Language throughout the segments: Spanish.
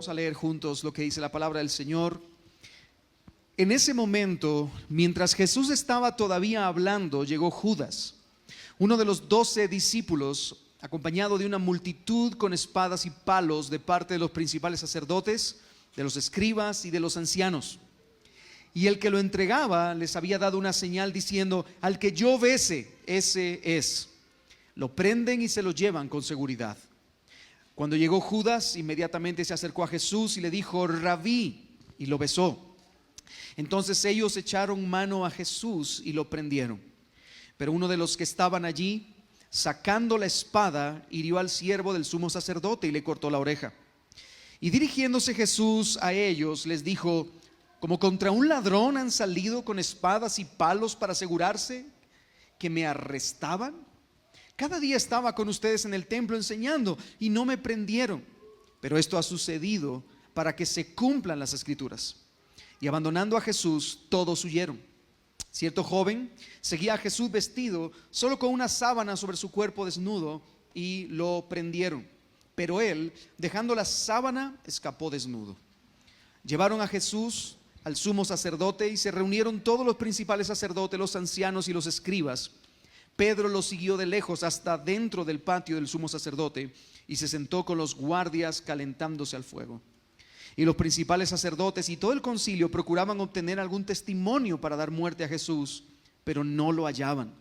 Vamos a leer juntos lo que dice la palabra del Señor. En ese momento, mientras Jesús estaba todavía hablando, llegó Judas, uno de los 12 discípulos, acompañado de una multitud con espadas y palos de parte de los principales sacerdotes, de los escribas y de los ancianos. Y el que lo entregaba les había dado una señal diciendo: al que yo bese, ese es. Lo prenden y se lo llevan con seguridad. Cuando llegó Judas, inmediatamente se acercó a Jesús y le dijo: Rabí, y lo besó. Entonces ellos echaron mano a Jesús y lo prendieron. Pero uno de los que estaban allí, sacando la espada, hirió al siervo del sumo sacerdote y le cortó la oreja. Y dirigiéndose Jesús a ellos, les dijo: ¿como contra un ladrón han salido con espadas y palos para asegurarse que me arrestaban? Cada día estaba con ustedes en el templo enseñando y no me prendieron. Pero esto ha sucedido para que se cumplan las escrituras. Y abandonando a Jesús, todos huyeron. Cierto joven seguía a Jesús vestido solo con una sábana sobre su cuerpo desnudo y lo prendieron. Pero él, dejando la sábana, escapó desnudo. Llevaron a Jesús al sumo sacerdote y se reunieron todos los principales sacerdotes, los ancianos y los escribas. Pedro lo siguió de lejos hasta dentro del patio del sumo sacerdote y se sentó con los guardias calentándose al fuego. Y los principales sacerdotes y todo el concilio procuraban obtener algún testimonio para dar muerte a Jesús, pero no lo hallaban,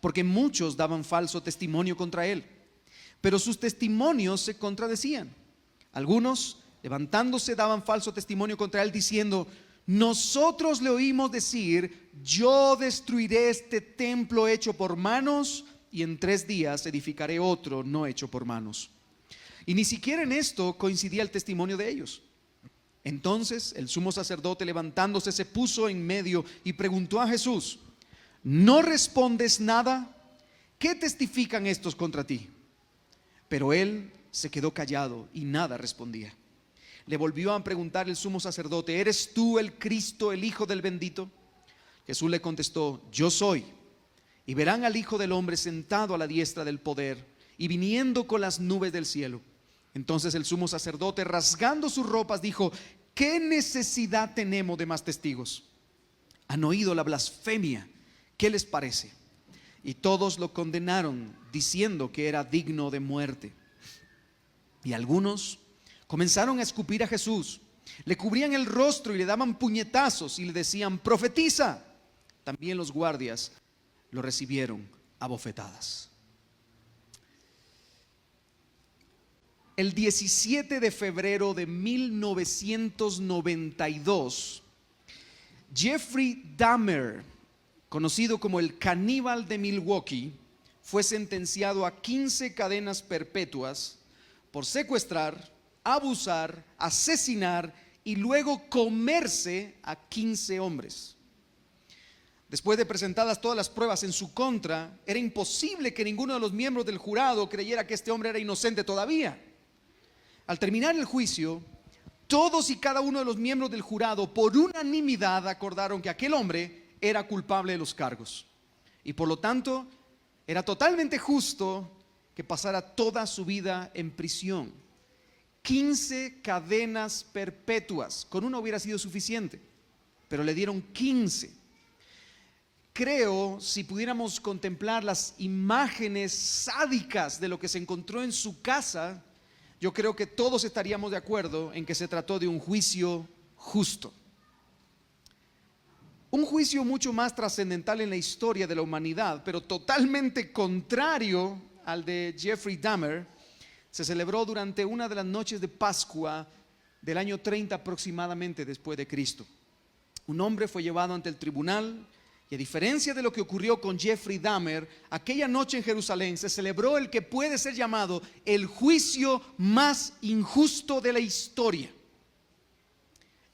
porque muchos daban falso testimonio contra él. Pero sus testimonios se contradecían. Algunos, levantándose, daban falso testimonio contra él, diciendo: nosotros le oímos decir: yo destruiré este templo hecho por manos, y en 3 días edificaré otro no hecho por manos. Y ni siquiera en esto coincidía el testimonio de ellos. Entonces el sumo sacerdote, levantándose, se puso en medio y preguntó a Jesús: ¿no respondes nada? ¿Qué testifican estos contra ti? Pero él se quedó callado y nada respondía. Le volvió a preguntar el sumo sacerdote: ¿eres tú el Cristo, el Hijo del bendito? Jesús le contestó: yo soy. Y verán al Hijo del hombre sentado a la diestra del poder y viniendo con las nubes del cielo. Entonces el sumo sacerdote, rasgando sus ropas, dijo: ¿qué necesidad tenemos de más testigos? Han oído la blasfemia, ¿qué les parece? Y todos lo condenaron, diciendo que era digno de muerte. Y algunos comenzaron a escupir a Jesús, le cubrían el rostro y le daban puñetazos y le decían: profetiza. También los guardias lo recibieron a bofetadas. El 17 de febrero de 1992, Jeffrey Dahmer, conocido como el caníbal de Milwaukee, fue sentenciado a 15 cadenas perpetuas por secuestrar, abusar, asesinar y luego comerse a 15 hombres. Después de presentadas todas las pruebas en su contra, era imposible que ninguno de los miembros del jurado creyera que este hombre era inocente todavía. Al terminar el juicio, todos y cada uno de los miembros del jurado por unanimidad acordaron que aquel hombre era culpable de los cargos y por lo tanto era totalmente justo que pasara toda su vida en prisión. 15 cadenas perpetuas, con una hubiera sido suficiente, pero le dieron 15. Creo, si pudiéramos contemplar las imágenes sádicas de lo que se encontró en su casa, yo creo que todos estaríamos de acuerdo en que se trató de un juicio justo. Un juicio mucho más trascendental en la historia de la humanidad, pero totalmente contrario al de Jeffrey Dahmer, se celebró durante una de las noches de Pascua del año 30 aproximadamente después de Cristo. Un hombre fue llevado ante el tribunal y, a diferencia de lo que ocurrió con Jeffrey Dahmer, aquella noche en Jerusalén se celebró el que puede ser llamado el juicio más injusto de la historia.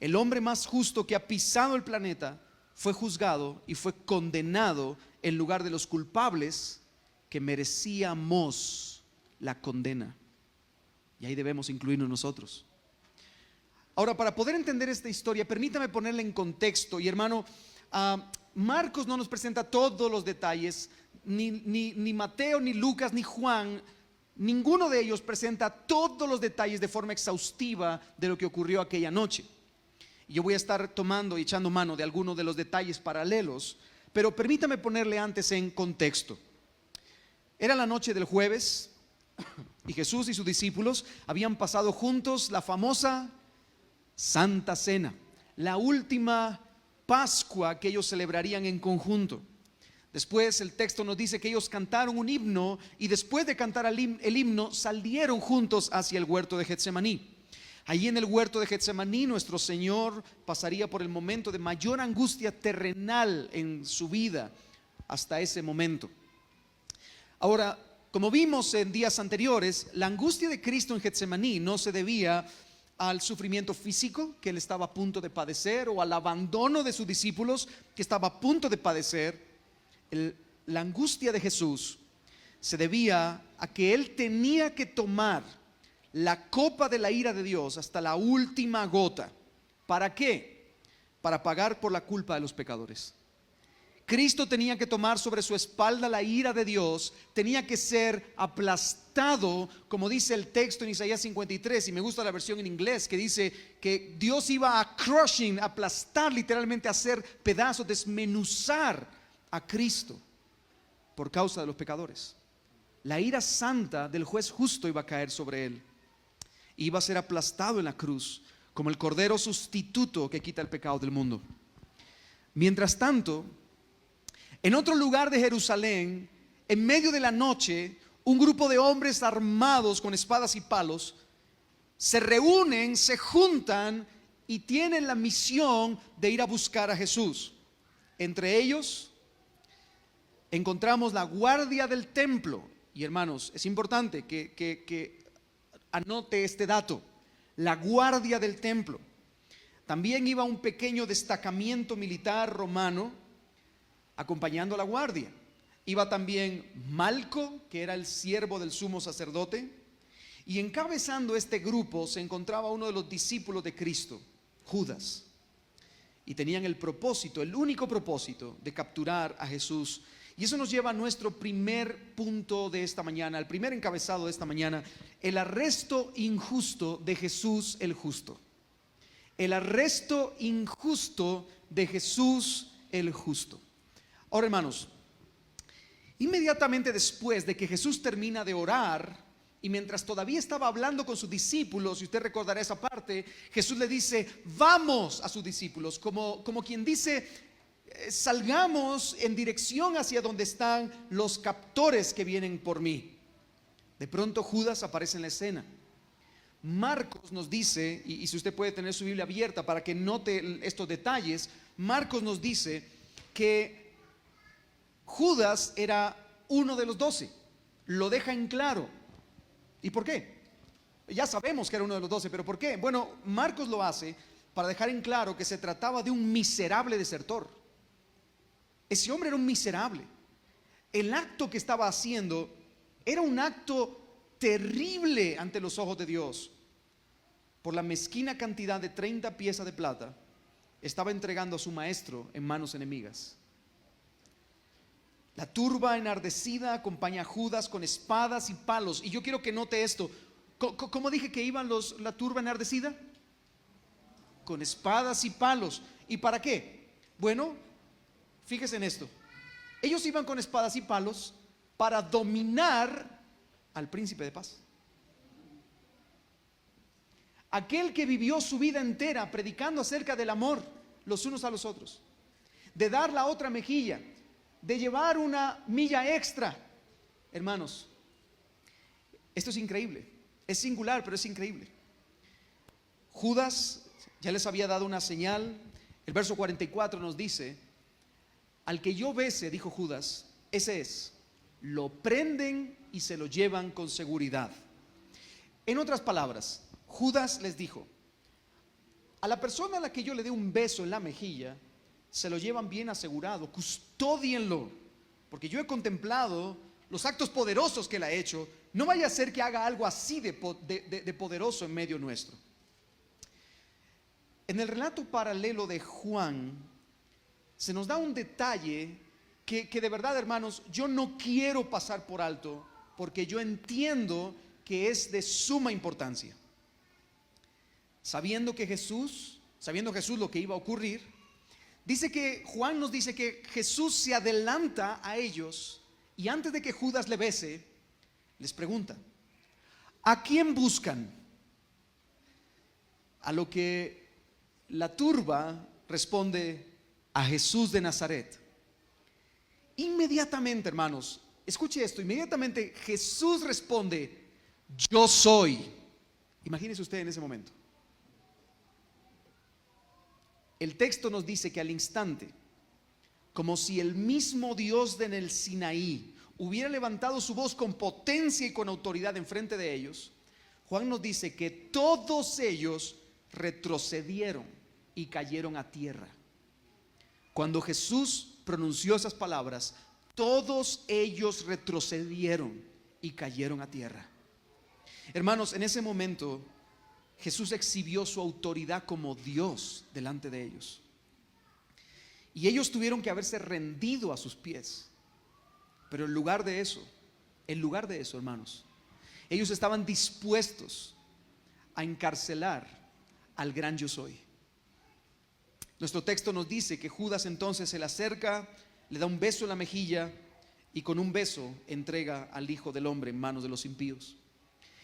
El hombre más justo que ha pisado el planeta fue juzgado y fue condenado en lugar de los culpables que merecíamos la condena. Y ahí debemos incluirnos nosotros. Ahora, para poder entender esta historia, permítame ponerla en contexto. Y hermano, Marcos no nos presenta todos los detalles, ni Mateo, ni Lucas, ni Juan ninguno de ellos presenta todos los detalles de forma exhaustiva de lo que ocurrió aquella noche. Y yo voy a estar tomando y echando mano de algunos de los detalles paralelos, pero permítame ponerle antes en contexto. Era la noche del jueves y Jesús y sus discípulos habían pasado juntos la famosa Santa Cena, la última Pascua que ellos celebrarían en conjunto. Después el texto nos dice que ellos cantaron un himno y después de cantar el himno salieron juntos hacia el huerto de Getsemaní. Allí en el huerto de Getsemaní nuestro Señor pasaría por el momento de mayor angustia terrenal en su vida hasta ese momento. Ahora, como vimos en días anteriores, la angustia de Cristo en Getsemaní no se debía al sufrimiento físico que él estaba a punto de padecer o al abandono de sus discípulos que estaba a punto de padecer. La angustia de Jesús se debía a que él tenía que tomar la copa de la ira de Dios hasta la última gota. ¿Para qué? Para pagar por la culpa de los pecadores. Cristo tenía que tomar sobre su espalda la ira de Dios, tenía que ser aplastado, como dice el texto en Isaías 53, y me gusta la versión en inglés que dice que Dios iba a crushing, aplastar, literalmente hacer pedazos, desmenuzar a Cristo por causa de los pecadores. La ira santa del juez justo iba a caer sobre él, iba a ser aplastado en la cruz como el cordero sustituto que quita el pecado del mundo. Mientras tanto, en otro lugar de Jerusalén, en medio de la noche, un grupo de hombres armados con espadas y palos se reúnen, se juntan y tienen la misión de ir a buscar a Jesús. Entre ellos encontramos la guardia del templo. Y hermanos, es importante que anote este dato: la guardia del templo. También iba un pequeño destacamento militar romano acompañando a la guardia. Iba también Malco, que era el siervo del sumo sacerdote, y encabezando este grupo se encontraba uno de los discípulos de Cristo, Judas. Y tenían el propósito, el único propósito, de capturar a Jesús. Y eso nos lleva a nuestro primer punto de esta mañana, el primer encabezado de esta mañana: el arresto injusto de Jesús el justo. El arresto injusto de Jesús el justo. Ahora, hermanos, inmediatamente después de que Jesús termina de orar y mientras todavía estaba hablando con sus discípulos, y usted recordará esa parte, Jesús le dice: vamos, a sus discípulos, como quien dice: salgamos en dirección hacia donde están los captores que vienen por mí. De pronto Judas aparece en la escena. Marcos nos dice, y si usted puede tener su Biblia abierta para que note estos detalles, Marcos nos dice que Judas era uno de los 12. Lo deja en claro. ¿Y por qué? Ya sabemos que era uno de los 12, pero ¿por qué? Bueno, Marcos lo hace para dejar en claro que se trataba de un miserable desertor. Ese hombre era un miserable. El acto que estaba haciendo era un acto terrible ante los ojos de Dios. Por la mezquina cantidad de 30 piezas de plata, estaba entregando a su maestro en manos enemigas. La turba enardecida acompaña a Judas con espadas y palos. Y yo quiero que note esto. ¿Cómo dije que iban la turba enardecida? Con espadas y palos. ¿Y para qué? Bueno, fíjese en esto. Ellos iban con espadas y palos para dominar al príncipe de paz. Aquel que vivió su vida entera predicando acerca del amor los unos a los otros, de dar la otra mejilla, de llevar una milla extra. Hermanos, esto es increíble, es singular, pero es increíble. Judas ya les había dado una señal. El verso 44 nos dice: al que yo bese, dijo Judas, ese es. Lo prenden y se lo llevan con seguridad. En otras palabras, Judas les dijo: a la persona a la que yo le dé un beso en la mejilla, se lo llevan bien asegurado, custódienlo, porque yo he contemplado los actos poderosos que él ha hecho. No vaya a ser que haga algo así de poderoso en medio nuestro. En el relato paralelo de Juan se nos da un detalle que de verdad, hermanos, yo no quiero pasar por alto, porque yo entiendo que es de suma importancia. Sabiendo Jesús lo que iba a ocurrir, Juan nos dice que Jesús se adelanta a ellos y antes de que Judas le bese, les pregunta: ¿a quién buscan? A lo que la turba responde: a Jesús de Nazaret. Inmediatamente, hermanos, escuche esto, inmediatamente Jesús responde: yo soy. Imagínese usted en ese momento. El texto nos dice que al instante, como si el mismo Dios en el Sinaí hubiera levantado su voz con potencia y con autoridad enfrente de ellos, Juan nos dice que todos ellos retrocedieron y cayeron a tierra. Cuando Jesús pronunció esas palabras, todos ellos retrocedieron y cayeron a tierra. Hermanos, en ese momento Jesús exhibió su autoridad como Dios delante de ellos. Y ellos tuvieron que haberse rendido a sus pies. Pero en lugar de eso, hermanos, ellos estaban dispuestos a encarcelar al gran yo soy. Nuestro texto nos dice que Judas entonces se le acerca, le da un beso en la mejilla y con un beso entrega al Hijo del Hombre en manos de los impíos.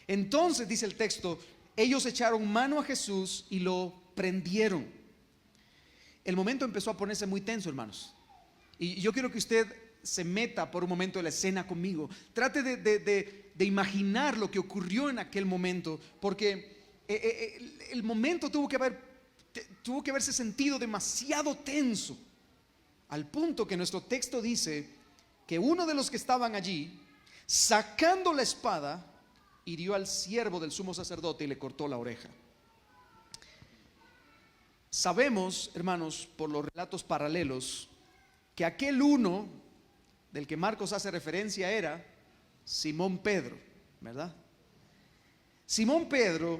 Entonces, dice el texto, ellos echaron mano a Jesús y lo prendieron. El momento empezó a ponerse muy tenso, hermanos. Y yo quiero que usted se meta por un momento en la escena conmigo. Trate de imaginar lo que ocurrió en aquel momento, porque el momento tuvo que haberse sentido demasiado tenso, al punto que nuestro texto dice que uno de los que estaban allí, sacando la espada, hirió al siervo del sumo sacerdote y le cortó la oreja. Sabemos, hermanos, por los relatos paralelos, que aquel uno del que Marcos hace referencia era Simón Pedro, ¿verdad? Simón Pedro,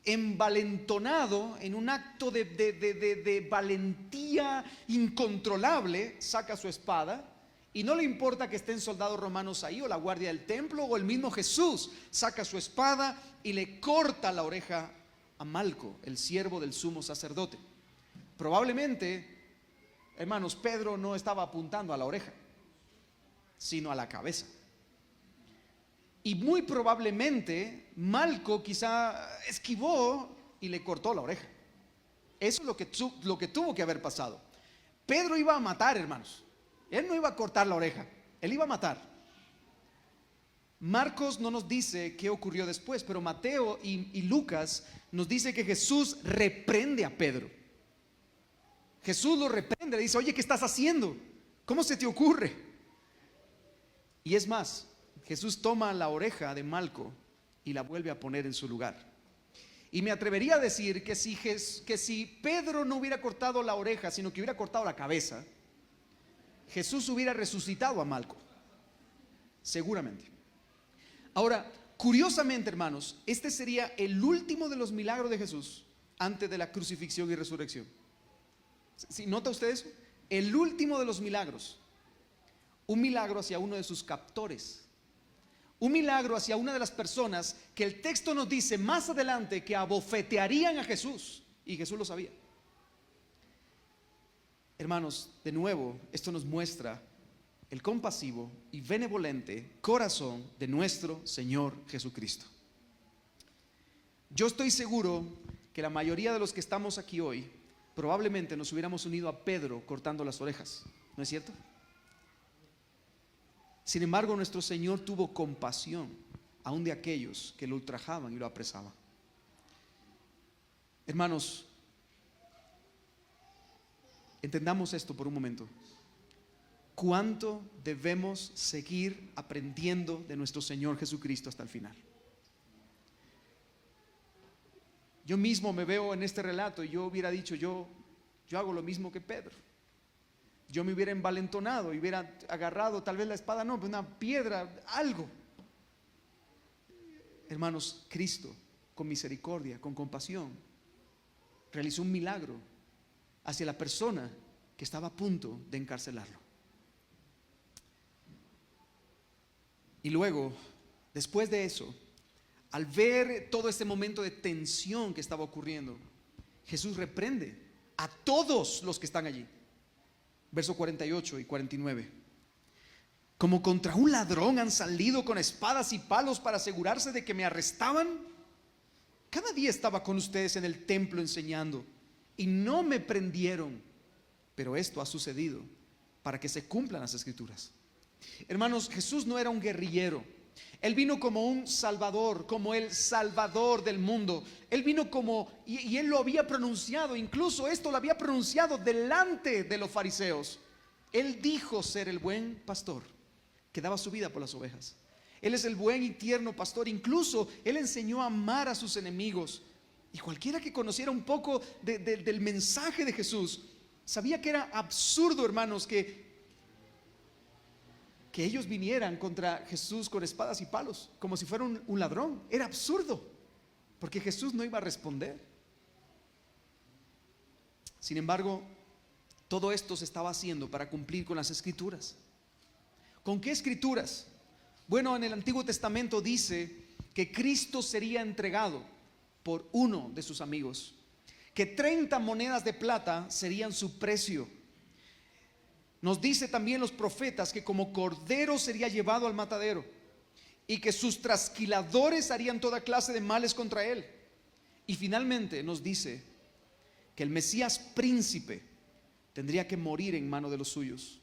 envalentonado en un acto de valentía incontrolable, saca su espada. Y no le importa que estén soldados romanos ahí, o la guardia del templo, o el mismo Jesús. Saca su espada y le corta la oreja a Malco, el siervo del sumo sacerdote. Probablemente, hermanos, Pedro no estaba apuntando a la oreja, sino a la cabeza. Y muy probablemente Malco quizá esquivó y le cortó la oreja. Eso es lo que tuvo que haber pasado. Pedro iba a matar, hermanos. Él no iba a cortar la oreja, él iba a matar. Marcos no nos dice qué ocurrió después, pero Mateo y Lucas nos dice que Jesús reprende a Pedro. Jesús lo reprende, le dice: oye, ¿qué estás haciendo? ¿Cómo se te ocurre? Y es más, Jesús toma la oreja de Malco y la vuelve a poner en su lugar. Y me atrevería a decir que si Pedro no hubiera cortado la oreja, sino que hubiera cortado la cabeza, Jesús hubiera resucitado a Malco, seguramente. Ahora, curiosamente, hermanos, este sería el último de los milagros de Jesús antes de la crucifixión y resurrección. ¿Sí, nota usted eso? El último de los milagros. Un milagro hacia uno de sus captores. Un milagro hacia una de las personas que el texto nos dice más adelante que abofetearían a Jesús, y Jesús lo sabía. Hermanos, de nuevo, esto nos muestra el compasivo y benevolente corazón de nuestro Señor Jesucristo. Yo estoy seguro que la mayoría de los que estamos aquí hoy probablemente nos hubiéramos unido a Pedro cortando las orejas, ¿no es cierto? Sin embargo, nuestro Señor tuvo compasión aún de aquellos que lo ultrajaban y lo apresaban. Hermanos, entendamos esto por un momento. ¿Cuánto debemos seguir aprendiendo de nuestro Señor Jesucristo hasta el final? Yo mismo me veo en este relato y yo hubiera dicho, yo hago lo mismo que Pedro. Yo me hubiera envalentonado y hubiera agarrado tal vez la espada, no, una piedra, algo. Hermanos, Cristo, con misericordia, con compasión, realizó un milagro hacia la persona que estaba a punto de encarcelarlo. Y luego Después de eso, al ver todo este momento de tensión que estaba ocurriendo, Jesús reprende a todos los que están allí. Verso 48 y 49. Como contra un ladrón han salido con espadas y palos para asegurarse de que me arrestaban. Cada día estaba con ustedes en el templo enseñando y no me prendieron. Pero esto ha sucedido para que se cumplan las escrituras. Hermanos, Jesús no era un guerrillero. Él vino como un salvador, como el salvador del mundo. Él vino como, y él lo había pronunciado, incluso esto lo había pronunciado delante de los fariseos. Él dijo ser el buen pastor que daba su vida por las ovejas. Él es el buen y tierno pastor. Incluso él enseñó a amar a sus enemigos. Y cualquiera que conociera un poco del mensaje de Jesús sabía que era absurdo, hermanos, que ellos vinieran contra Jesús con espadas y palos, como si fuera un ladrón. Era absurdo, porque Jesús no iba a responder. Sin embargo, todo esto se estaba haciendo para cumplir con las escrituras. ¿Con qué escrituras? Bueno, en el Antiguo Testamento dice que Cristo sería entregado por uno de sus amigos, que 30 monedas de plata serían su precio. Nos dice también los profetas que como cordero sería llevado al matadero y que sus trasquiladores harían toda clase de males contra él. Y finalmente nos dice que el Mesías príncipe tendría que morir en mano de los suyos.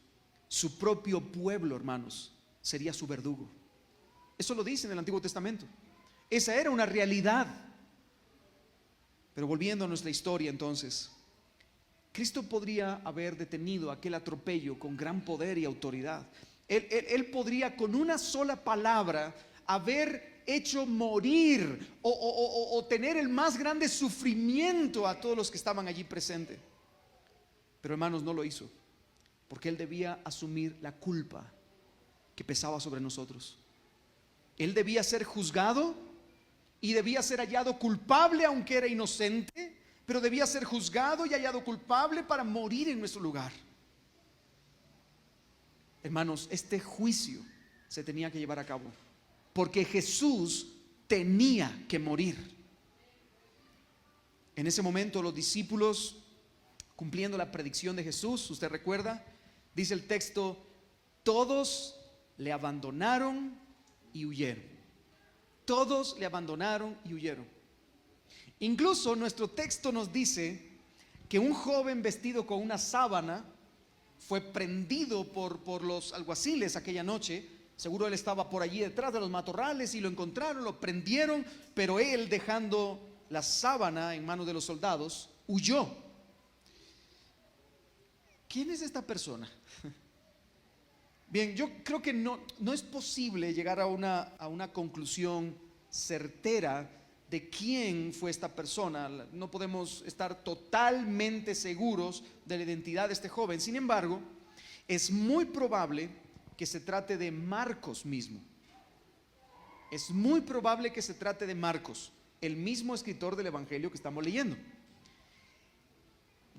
Su propio pueblo, hermanos, sería su verdugo. Eso lo dice en el Antiguo Testamento. Esa era una realidad. Pero volviendo a nuestra historia entonces, Cristo podría haber detenido aquel atropello con gran poder y autoridad. Él podría con una sola palabra haber hecho morir o tener el más grande sufrimiento a todos los que estaban allí presentes. Pero hermanos, no lo hizo, porque Él debía asumir la culpa que pesaba sobre nosotros. Él debía ser juzgado y debía ser hallado culpable aunque era inocente, pero debía ser juzgado y hallado culpable para morir en nuestro lugar. Hermanos, este juicio se tenía que llevar a cabo porque Jesús tenía que morir. En ese momento los discípulos, cumpliendo la predicción de Jesús, usted recuerda, dice el texto, todos le abandonaron y huyeron. Todos le abandonaron y huyeron. Incluso nuestro texto nos dice que un joven vestido con una sábana fue prendido por los alguaciles aquella noche. Seguro él estaba por allí detrás de los matorrales y lo encontraron, lo prendieron, pero él, dejando la sábana en manos de los soldados, huyó. ¿Quién es esta persona? Bien, yo creo que no es posible llegar a una conclusión certera de quién fue esta persona. No podemos estar totalmente seguros de la identidad de este joven. Sin embargo, es muy probable que se trate de Marcos mismo. Es muy probable que se trate de Marcos, el mismo escritor del evangelio que estamos leyendo.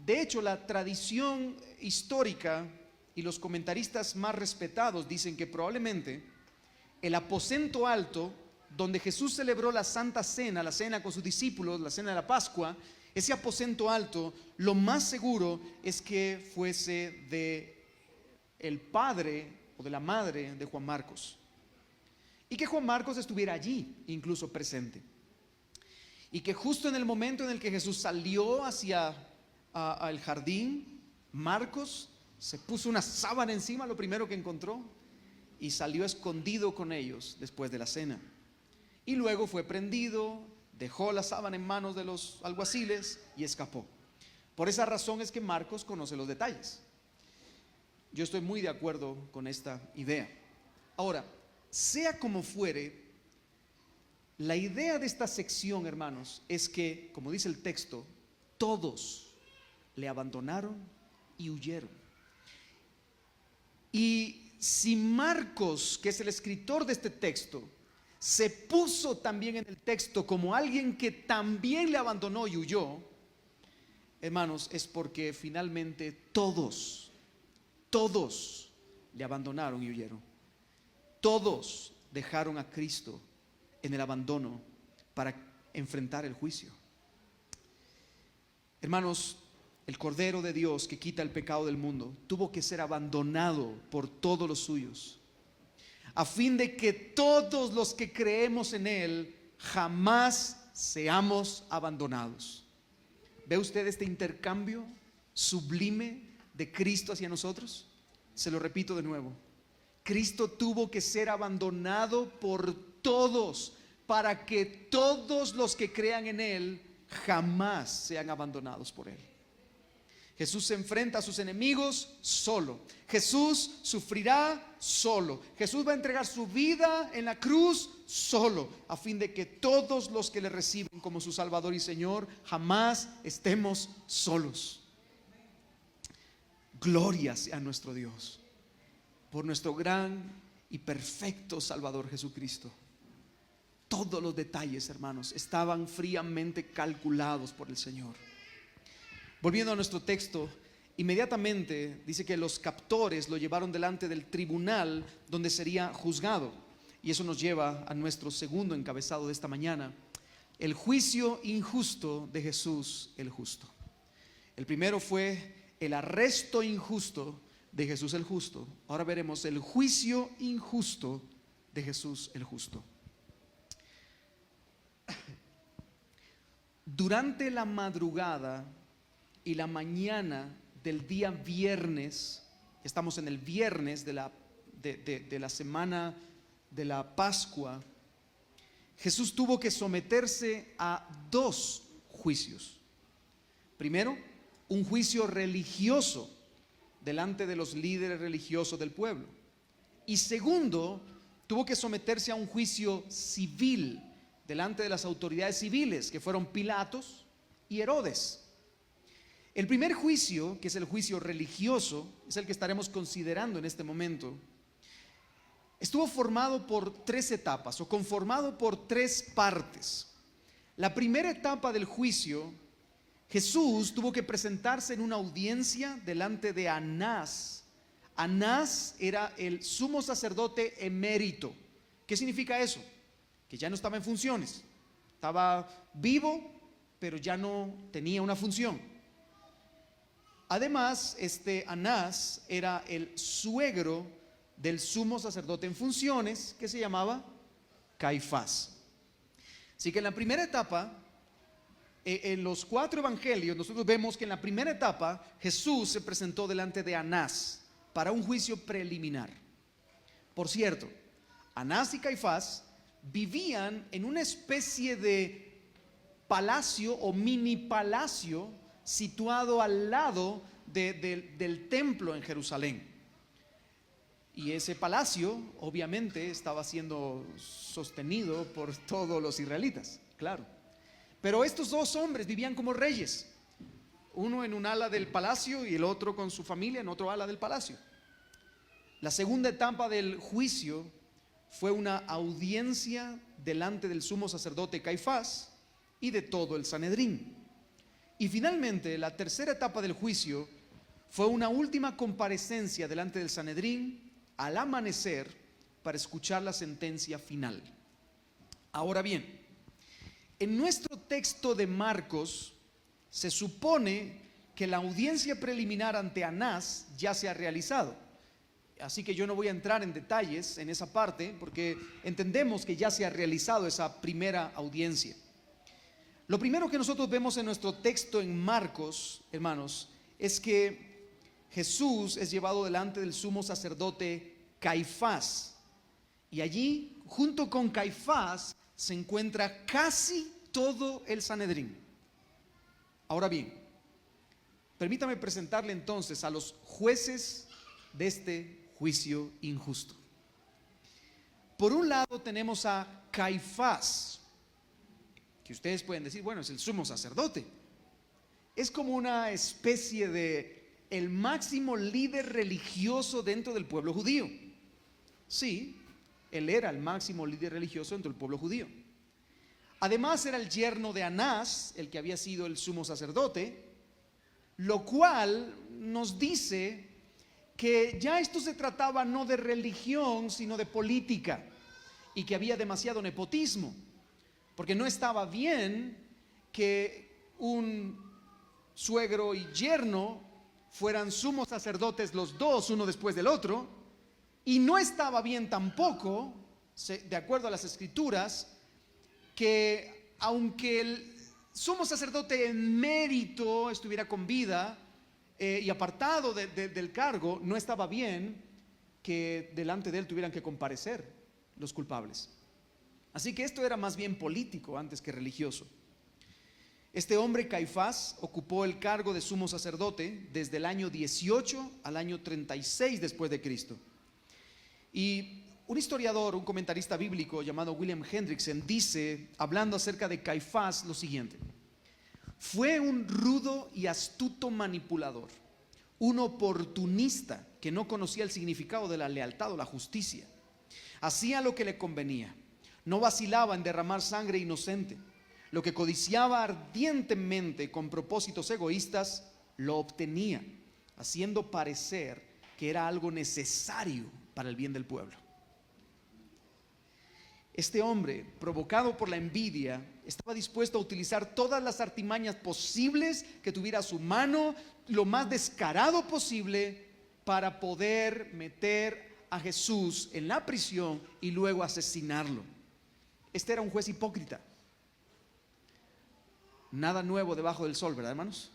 De hecho, la tradición histórica y los comentaristas más respetados dicen que probablemente el aposento alto donde Jesús celebró la Santa Cena, la cena con sus discípulos, la cena de la Pascua, ese aposento alto, lo más seguro es que fuese de el padre o de la madre de Juan Marcos, y que Juan Marcos estuviera allí, incluso presente, y que justo en el momento en el que Jesús salió hacia el jardín, Marcos se puso una sábana encima, lo primero que encontró, y salió escondido con ellos después de la cena. Y luego fue prendido, dejó la sábana en manos de los alguaciles y escapó. Por esa razón es que Marcos conoce los detalles. Yo estoy muy de acuerdo con esta idea. Ahora, sea como fuere, la idea de esta sección, hermanos, es que, como dice el texto, todos le abandonaron y huyeron. Y si Marcos, que es el escritor de este texto, se puso también en el texto como alguien que también le abandonó y huyó, hermanos, es porque finalmente todos le abandonaron y huyeron. Todos dejaron a Cristo en el abandono para enfrentar el juicio. Hermanos, el Cordero de Dios que quita el pecado del mundo tuvo que ser abandonado por todos los suyos, a fin de que todos los que creemos en Él jamás seamos abandonados. ¿Ve usted este intercambio sublime de Cristo hacia nosotros? Se lo repito de nuevo. Cristo tuvo que ser abandonado por todos para que todos los que crean en Él jamás sean abandonados por Él. Jesús se enfrenta a sus enemigos solo. Jesús sufrirá solo. Jesús va a entregar su vida en la cruz solo, a fin de que todos los que le reciben como su Salvador y Señor jamás estemos solos. Gloria sea nuestro Dios por nuestro gran y perfecto Salvador Jesucristo. Todos los detalles, hermanos, estaban fríamente calculados por el Señor. Volviendo a nuestro texto, inmediatamente dice que los captores lo llevaron delante del tribunal donde sería juzgado. Y eso nos lleva a nuestro segundo encabezado de esta mañana: el juicio injusto de Jesús el justo. El primero fue el arresto injusto de Jesús el justo. Ahora veremos el juicio injusto de Jesús el justo. Durante la madrugada y la mañana del día viernes, estamos en el viernes de la semana de la Pascua, Jesús tuvo que someterse a dos juicios. Primero, un juicio religioso delante de los líderes religiosos del pueblo. Y segundo, tuvo que someterse a un juicio civil delante de las autoridades civiles, que fueron Pilatos y Herodes. El primer juicio, que es el juicio religioso, es el que estaremos considerando en este momento. Estuvo formado por tres etapas, o conformado por tres partes. La primera etapa del juicio, Jesús tuvo que presentarse en una audiencia delante de Anás. Anás era el sumo sacerdote emérito. ¿Qué significa eso? Que ya no estaba en funciones. Estaba vivo, pero ya no tenía una función. Además, Anás era el suegro del sumo sacerdote en funciones, que se llamaba Caifás. Así que en la primera etapa, en los 4 evangelios, nosotros vemos que en la primera etapa Jesús se presentó delante de Anás para un juicio preliminar. Por cierto, Anás y Caifás vivían en una especie de palacio o mini palacio situado al lado del templo en Jerusalén. Y ese palacio obviamente estaba siendo sostenido por todos los israelitas, claro. Pero estos dos hombres vivían como reyes, uno en un ala del palacio y el otro con su familia en otro ala del palacio. La segunda etapa del juicio fue una audiencia delante del sumo sacerdote Caifás y de todo el Sanedrín. Y finalmente, la tercera etapa del juicio fue una última comparecencia delante del Sanedrín al amanecer para escuchar la sentencia final. Ahora bien, en nuestro texto de Marcos se supone que la audiencia preliminar ante Anás ya se ha realizado. Así que yo no voy a entrar en detalles en esa parte porque entendemos que ya se ha realizado esa primera audiencia. Lo primero que nosotros vemos en nuestro texto en Marcos, hermanos, es que Jesús es llevado delante del sumo sacerdote Caifás. Y allí, junto con Caifás, se encuentra casi todo el Sanedrín. Ahora bien, permítame presentarle entonces a los jueces de este juicio injusto. Por un lado tenemos a Caifás, que ustedes pueden decir, bueno, es el sumo sacerdote. Es como una especie de el máximo líder religioso dentro del pueblo judío. Sí, él era el máximo líder religioso dentro del pueblo judío. Además era el yerno de Anás, el que había sido el sumo sacerdote, lo cual nos dice que ya esto se trataba no de religión, sino de política. y que había demasiado nepotismo, porque no estaba bien que un suegro y yerno fueran sumos sacerdotes los dos, uno después del otro, y no estaba bien tampoco, de acuerdo a las escrituras, que aunque el sumo sacerdote en mérito estuviera con vida y apartado del cargo, no estaba bien que delante de él tuvieran que comparecer los culpables. Así que esto era más bien político antes que religioso. Este hombre, Caifás, ocupó el cargo de sumo sacerdote desde el año 18 al año 36 después de Cristo. Y un historiador, un comentarista bíblico llamado William Hendrickson dice, hablando acerca de Caifás, lo siguiente: fue un rudo y astuto manipulador, un oportunista que no conocía el significado de la lealtad o la justicia. Hacía lo que le convenía, no vacilaba en derramar sangre inocente. Lo que codiciaba ardientemente con propósitos egoístas, lo obtenía, haciendo parecer que era algo necesario para el bien del pueblo. Este hombre, provocado por la envidia, estaba dispuesto a utilizar todas las artimañas posibles que tuviera a su mano, lo más descarado posible, para poder meter a Jesús en la prisión y luego asesinarlo. Este era un juez hipócrita. Nada nuevo debajo del sol, ¿verdad, hermanos?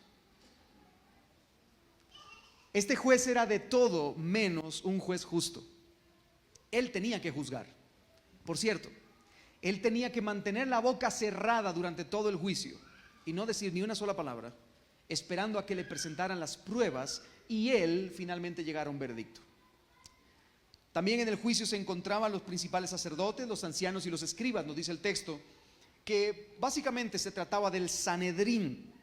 Este juez era de todo menos un juez justo. Él tenía que juzgar. Por cierto, él tenía que mantener la boca cerrada durante todo el juicio y no decir ni una sola palabra, esperando a que le presentaran las pruebas y él finalmente llegara a un veredicto. También en el juicio se encontraban los principales sacerdotes, los ancianos y los escribas, nos dice el texto, que básicamente se trataba del Sanedrín,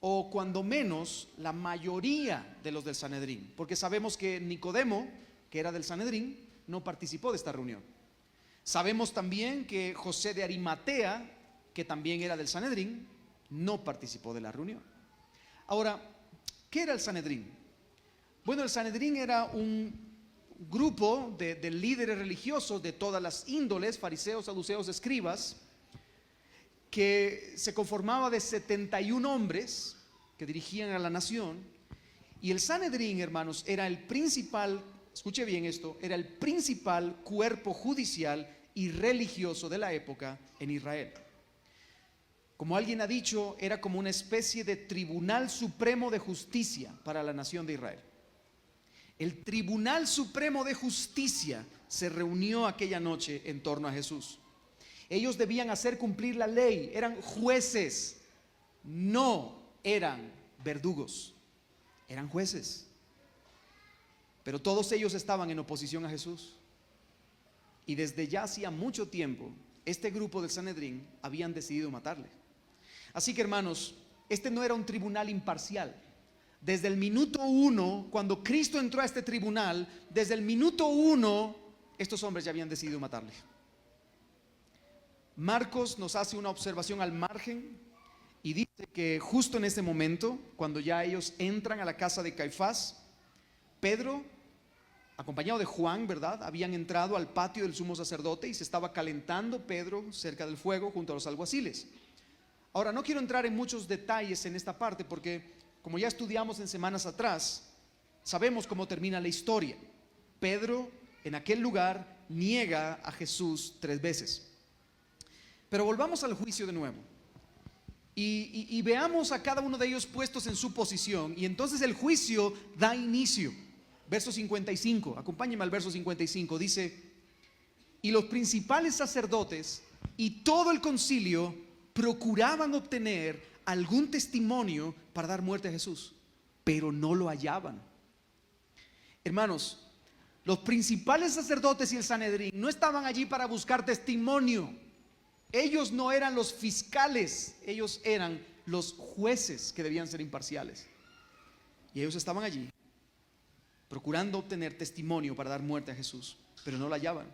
o cuando menos la mayoría de los del Sanedrín, porque sabemos que Nicodemo, que era del Sanedrín, no participó de esta reunión. Sabemos también que José de Arimatea, que también era del Sanedrín, no participó de la reunión. Ahora, ¿qué era el Sanedrín? Bueno, el Sanedrín era un grupo de líderes religiosos de todas las índoles, fariseos, saduceos, escribas, que se conformaba de 71 hombres que dirigían a la nación. Y el Sanedrín, hermanos, era el principal, escuche bien esto, era el principal cuerpo judicial y religioso de la época en Israel. Como alguien ha dicho, era como una especie de tribunal supremo de justicia para la nación de Israel. El Tribunal Supremo de Justicia se reunió aquella noche en torno a Jesús. Ellos debían hacer cumplir la ley, eran jueces, no eran verdugos, eran jueces. Pero todos ellos estaban en oposición a Jesús. Y desde ya hacía mucho tiempo, este grupo del Sanedrín habían decidido matarle. Así que, hermanos, este no era un tribunal imparcial. Desde el minuto 1, cuando Cristo entró a este tribunal, desde el minuto 1, estos hombres ya habían decidido matarle. Marcos nos hace una observación al margen y dice que justo en ese momento, cuando ya ellos entran a la casa de Caifás, Pedro, acompañado de Juan, ¿verdad?, habían entrado al patio del sumo sacerdote y se estaba calentando Pedro cerca del fuego junto a los alguaciles. Ahora, no quiero entrar en muchos detalles en esta parte porque, como ya estudiamos en semanas atrás, sabemos cómo termina la historia. Pedro en aquel lugar niega a Jesús 3 veces. Pero volvamos al juicio de nuevo y veamos a cada uno de ellos puestos en su posición, y entonces el juicio da inicio. Verso 55, acompáñenme al verso 55, dice: y los principales sacerdotes y todo el concilio procuraban obtener algún testimonio para dar muerte a Jesús, pero no lo hallaban. Hermanos, los principales sacerdotes y el Sanedrín no estaban allí para buscar testimonio. Ellos no eran los fiscales, ellos eran los jueces que debían ser imparciales. Y ellos estaban allí procurando obtener testimonio para dar muerte a Jesús, pero no lo hallaban,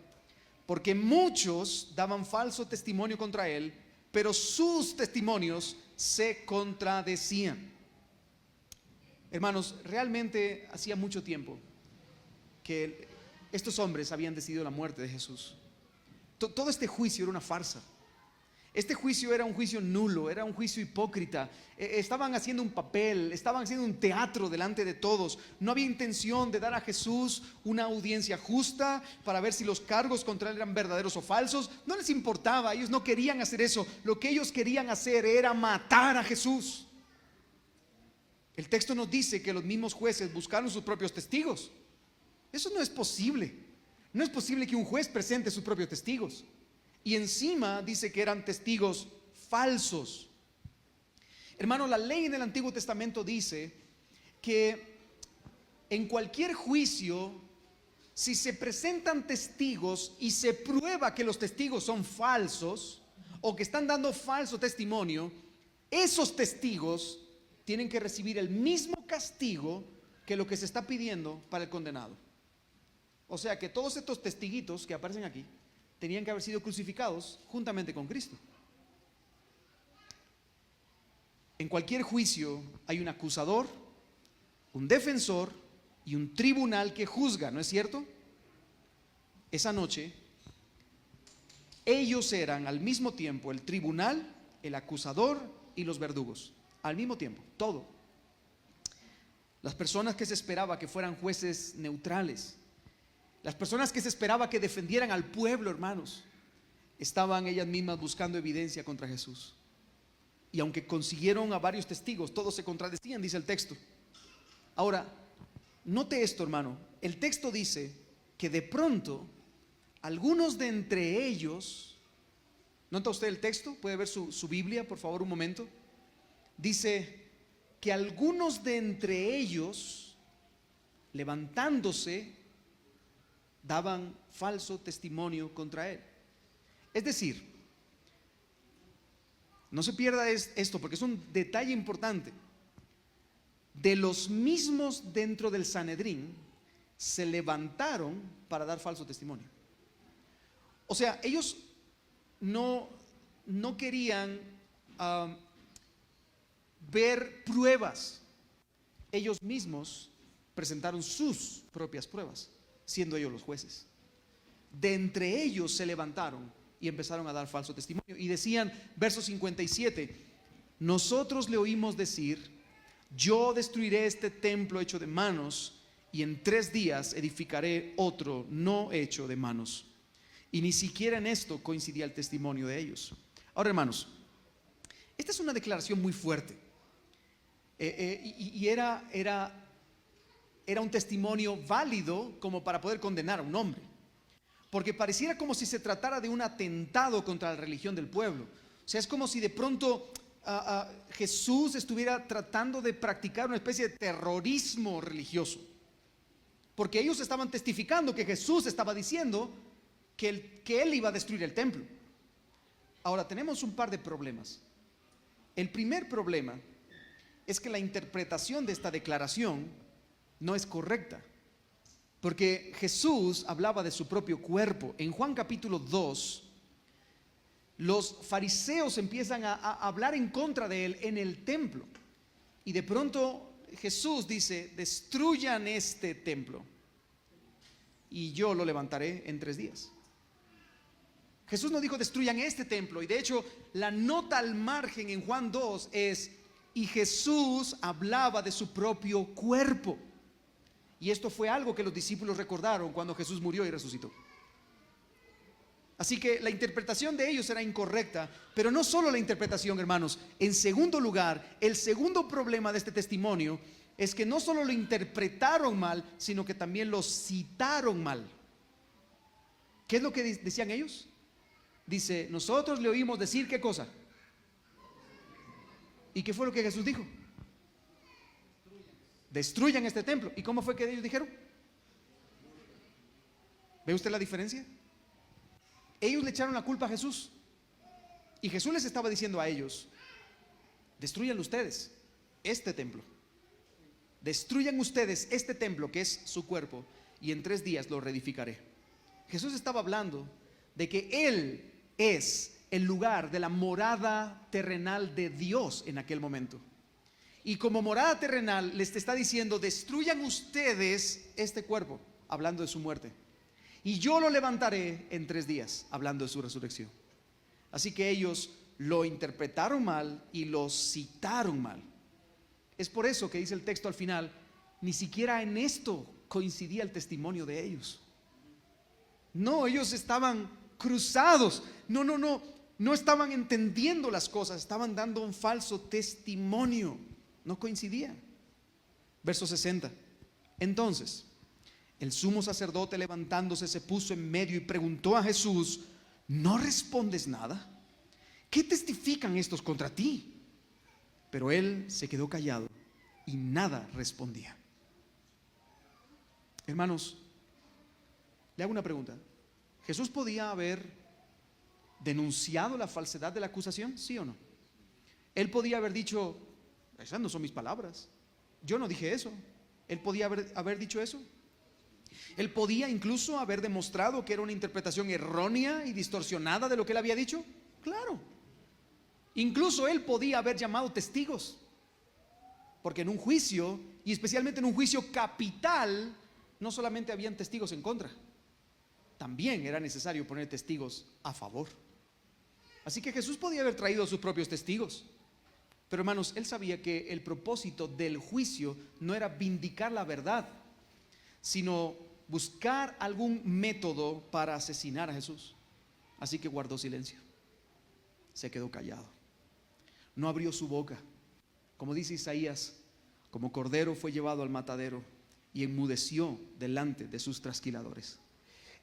porque muchos daban falso testimonio contra él, pero sus testimonios se contradecían. Hermanos, realmente hacía mucho tiempo que estos hombres habían decidido la muerte de Jesús. Todo este juicio era una farsa. Este juicio era un juicio nulo, era un juicio hipócrita. Estaban haciendo un papel, estaban haciendo un teatro delante de todos. No había intención de dar a Jesús una audiencia justa para ver si los cargos contra él eran verdaderos o falsos. No les importaba, ellos no querían hacer eso. Lo que ellos querían hacer era matar a Jesús. El texto nos dice que los mismos jueces buscaron sus propios testigos. Eso no es posible. No es posible que un juez presente sus propios testigos. Y encima dice que eran testigos falsos. Hermano, la ley en el Antiguo Testamento dice que en cualquier juicio, si se presentan testigos y se prueba que los testigos son falsos o que están dando falso testimonio, esos testigos tienen que recibir el mismo castigo que lo que se está pidiendo para el condenado. O sea que todos estos testiguitos que aparecen aquí tenían que haber sido crucificados juntamente con Cristo. En cualquier juicio hay un acusador, un defensor y un tribunal que juzga, ¿no es cierto? Esa noche, ellos eran al mismo tiempo el tribunal, el acusador y los verdugos. Al mismo tiempo, todo. Las personas que se esperaba que fueran jueces neutrales, las personas que se esperaba que defendieran al pueblo, hermanos, estaban ellas mismas buscando evidencia contra Jesús. Y aunque consiguieron a varios testigos, todos se contradecían, dice el texto. Ahora, note esto, hermano. El texto dice que de pronto, algunos de entre ellos, ¿nota usted el texto? ¿Puede ver su Biblia, por favor, un momento? Dice que algunos de entre ellos, levantándose, daban falso testimonio contra él. Es decir, no se pierda esto porque es un detalle importante. De los mismos dentro del Sanedrín se levantaron para dar falso testimonio. O sea, ellos no querían ver pruebas. Ellos mismos presentaron sus propias pruebas, siendo ellos los jueces. De entre ellos se levantaron y empezaron a dar falso testimonio y decían, verso 57, nosotros le oímos decir, yo destruiré este templo hecho de manos y en 3 días edificaré otro no hecho de manos. Y ni siquiera en esto coincidía el testimonio de ellos. Ahora, hermanos, esta es una declaración muy fuerte. Y era un testimonio válido como para poder condenar a un hombre, porque pareciera como si se tratara de un atentado contra la religión del pueblo. O sea, es como si de pronto Jesús estuviera tratando de practicar una especie de terrorismo religioso, porque ellos estaban testificando que Jesús estaba diciendo que él iba a destruir el templo. Ahora, tenemos un par de problemas. El primer problema es que la interpretación de esta declaración no es correcta, porque Jesús hablaba de su propio cuerpo. En Juan capítulo 2, los fariseos empiezan a hablar en contra de él en el templo, y de pronto Jesús dice, destruyan este templo y yo lo levantaré en 3 días. Jesús no dijo destruyan este templo, y de hecho la nota al margen en Juan 2 es, y Jesús hablaba de su propio cuerpo. Y esto fue algo que los discípulos recordaron cuando Jesús murió y resucitó. Así que la interpretación de ellos era incorrecta, pero no solo la interpretación, hermanos. En segundo lugar, el segundo problema de este testimonio es que no solo lo interpretaron mal, sino que también lo citaron mal. ¿Qué es lo que decían ellos? Dice, nosotros le oímos decir ¿qué cosa? ¿Y qué fue lo que Jesús dijo? Destruyan este templo. ¿Y cómo fue que ellos dijeron? ¿Ve usted la diferencia? Ellos le echaron la culpa a Jesús, y Jesús les estaba diciendo a ellos, destruyan ustedes este templo, destruyan ustedes este templo que es su cuerpo, y en 3 días lo reedificaré. Jesús estaba hablando de que Él es el lugar de la morada terrenal de Dios en aquel momento. Y como morada terrenal les está diciendo, destruyan ustedes este cuerpo, hablando de su muerte. y yo lo levantaré en 3 días, hablando de su resurrección. Así que ellos lo interpretaron mal y lo citaron mal. Es por eso que dice el texto al final, ni siquiera en esto coincidía el testimonio de ellos. No, ellos estaban cruzados. No estaban entendiendo las cosas, estaban dando un falso testimonio. No coincidían. Verso 60. Entonces, el sumo sacerdote levantándose se puso en medio y preguntó a Jesús: ¿no respondes nada? ¿Qué testifican estos contra ti? Pero él se quedó callado y nada respondía. Hermanos, le hago una pregunta. ¿Jesús podía haber denunciado la falsedad de la acusación? ¿Sí o no? Él podía haber dicho: esas no son mis palabras, yo no dije eso. Él podía haber dicho eso. Él podía incluso haber demostrado que era una interpretación errónea y distorsionada de lo que él había dicho. Claro. Incluso él podía haber llamado testigos, porque en un juicio, y especialmente en un juicio capital, no solamente habían testigos en contra, también era necesario poner testigos a favor. Así que Jesús podía haber traído a sus propios testigos. Pero hermanos, él sabía que el propósito del juicio no era vindicar la verdad, sino buscar algún método para asesinar a Jesús. Así que guardó silencio, se quedó callado, no abrió su boca. Como dice Isaías, como cordero fue llevado al matadero y enmudeció delante de sus trasquiladores.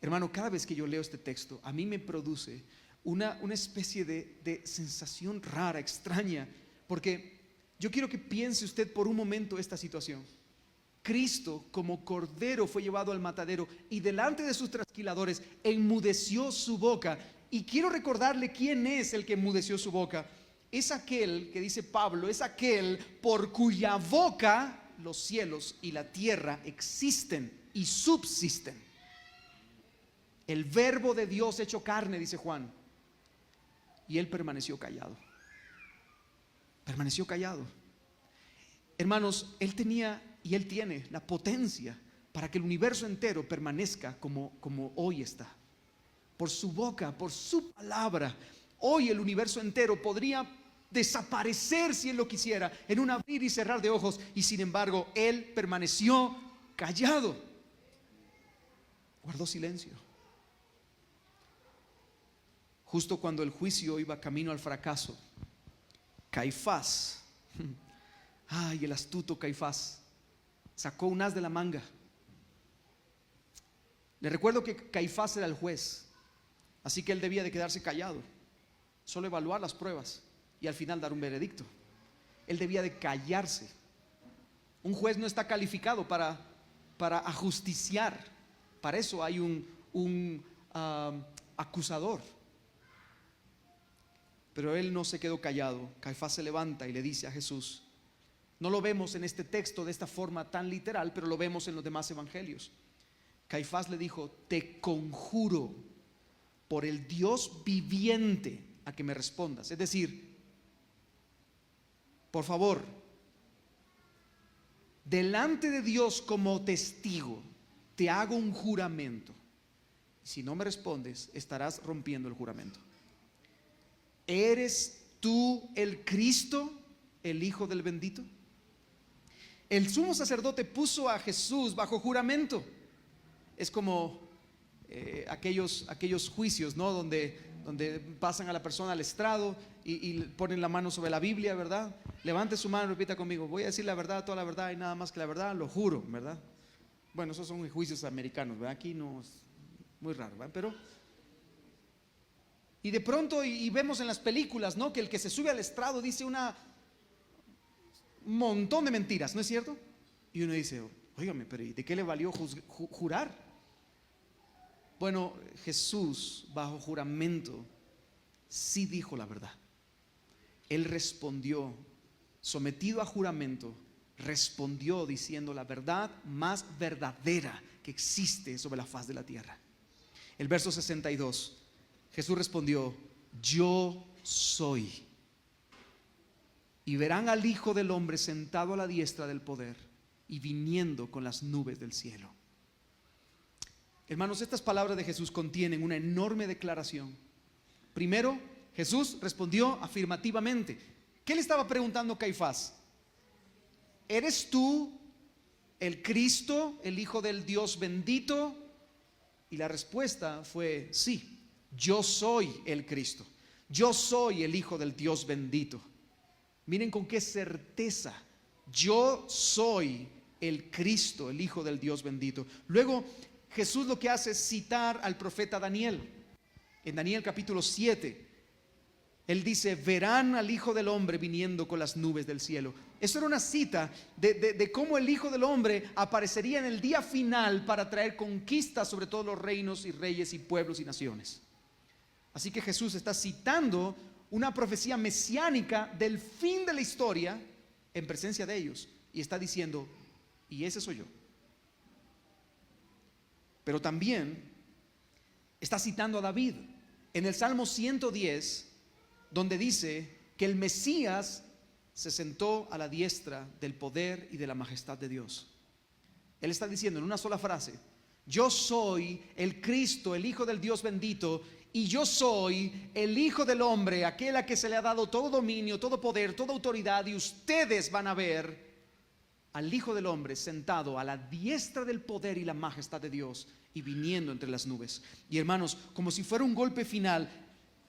Hermano, cada vez que yo leo este texto, a mí me produce una especie de sensación rara, extraña, porque yo quiero que piense usted por un momento esta situación. Cristo como cordero fue llevado al matadero y delante de sus trasquiladores enmudeció su boca. Y quiero recordarle quién es el que enmudeció su boca. Es aquel que dice Pablo, es aquel por cuya boca los cielos y la tierra existen y subsisten. El verbo de Dios hecho carne, dice Juan. Y él permaneció callado. Permaneció callado. Hermanos, él tenía y él tiene la potencia para que el universo entero permanezca como hoy está. Por su boca, por su palabra, hoy el universo entero podría desaparecer si él lo quisiera, en un abrir y cerrar de ojos, y sin embargo él permaneció callado. Guardó silencio. Justo cuando el juicio iba camino al fracaso, Caifás, ay, el astuto Caifás, sacó un as de la manga. Le recuerdo que Caifás era el juez, así que él debía de quedarse callado, solo evaluar las pruebas y al final dar un veredicto. Él debía de callarse. Un juez no está calificado para ajusticiar. Para eso hay un acusador. Pero él no se quedó callado. Caifás se levanta y le dice a Jesús, no lo vemos en este texto de esta forma tan literal, pero lo vemos en los demás evangelios. Caifás le dijo, te conjuro por el Dios viviente a que me respondas. Es decir, por favor, delante de Dios como testigo, te hago un juramento. Si no me respondes, estarás rompiendo el juramento. ¿Eres tú el Cristo, el Hijo del bendito? El sumo sacerdote puso a Jesús bajo juramento. Es como aquellos juicios, ¿no? Donde pasan a la persona al estrado y ponen la mano sobre la Biblia, ¿verdad? Levante su mano y repita conmigo, voy a decir la verdad, toda la verdad y nada más que la verdad, lo juro, ¿verdad? Bueno, esos son juicios americanos, ¿verdad? Aquí no es muy raro, ¿verdad? Pero y de pronto y vemos en las películas, ¿no? Que el que se sube al estrado dice un montón de mentiras, ¿no es cierto? Y uno dice, óigame, pero ¿y de qué le valió jurar? Bueno, Jesús bajo juramento sí dijo la verdad. Él respondió, sometido a juramento, respondió diciendo la verdad más verdadera que existe sobre la faz de la tierra. El verso 62, Jesús respondió, yo soy. Y verán al Hijo del Hombre sentado a la diestra del poder y viniendo con las nubes del cielo. Hermanos, estas palabras de Jesús contienen una enorme declaración. Primero, Jesús respondió afirmativamente. ¿Qué le estaba preguntando Caifás? ¿Eres tú el Cristo, el Hijo del Dios bendito? Y la respuesta fue sí, yo soy el Cristo, yo soy el Hijo del Dios bendito. Miren con qué certeza, yo soy el Cristo, el Hijo del Dios bendito. Luego Jesús lo que hace es citar al profeta Daniel. En Daniel capítulo 7, él dice, verán al Hijo del Hombre viniendo con las nubes del cielo. Eso era una cita de cómo el Hijo del Hombre aparecería en el día final para traer conquistas sobre todos los reinos y reyes y pueblos y naciones. Así que Jesús está citando una profecía mesiánica del fin de la historia en presencia de ellos. Y está diciendo, y ese soy yo. Pero también está citando a David en el Salmo 110, donde dice que el Mesías se sentó a la diestra del poder y de la majestad de Dios. Él está diciendo en una sola frase, yo soy el Cristo, el Hijo del Dios bendito, y yo soy el Hijo del Hombre, aquel a que se le ha dado todo dominio, todo poder, toda autoridad, y ustedes van a ver al Hijo del Hombre sentado a la diestra del poder y la majestad de Dios y viniendo entre las nubes. Y hermanos, como si fuera un golpe final,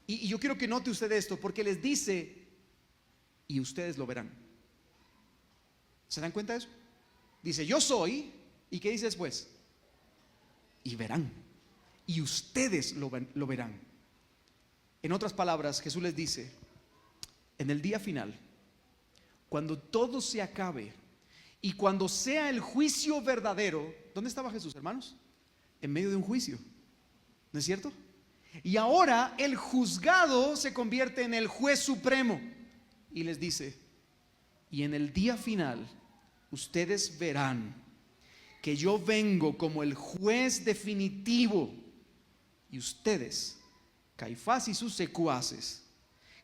y yo quiero que note usted esto, porque les dice, y ustedes lo verán. ¿Se dan cuenta de eso? Dice, yo soy, ¿y qué dice después? Y verán, y ustedes lo verán. En otras palabras, Jesús les dice, en el día final, cuando todo se acabe, y cuando sea el juicio verdadero, ¿dónde estaba Jesús, hermanos? En medio de un juicio, ¿no es cierto? Y ahora el juzgado se convierte en el juez supremo y les dice, y en el día final ustedes verán que yo vengo como el juez definitivo, y ustedes, Caifás y sus secuaces,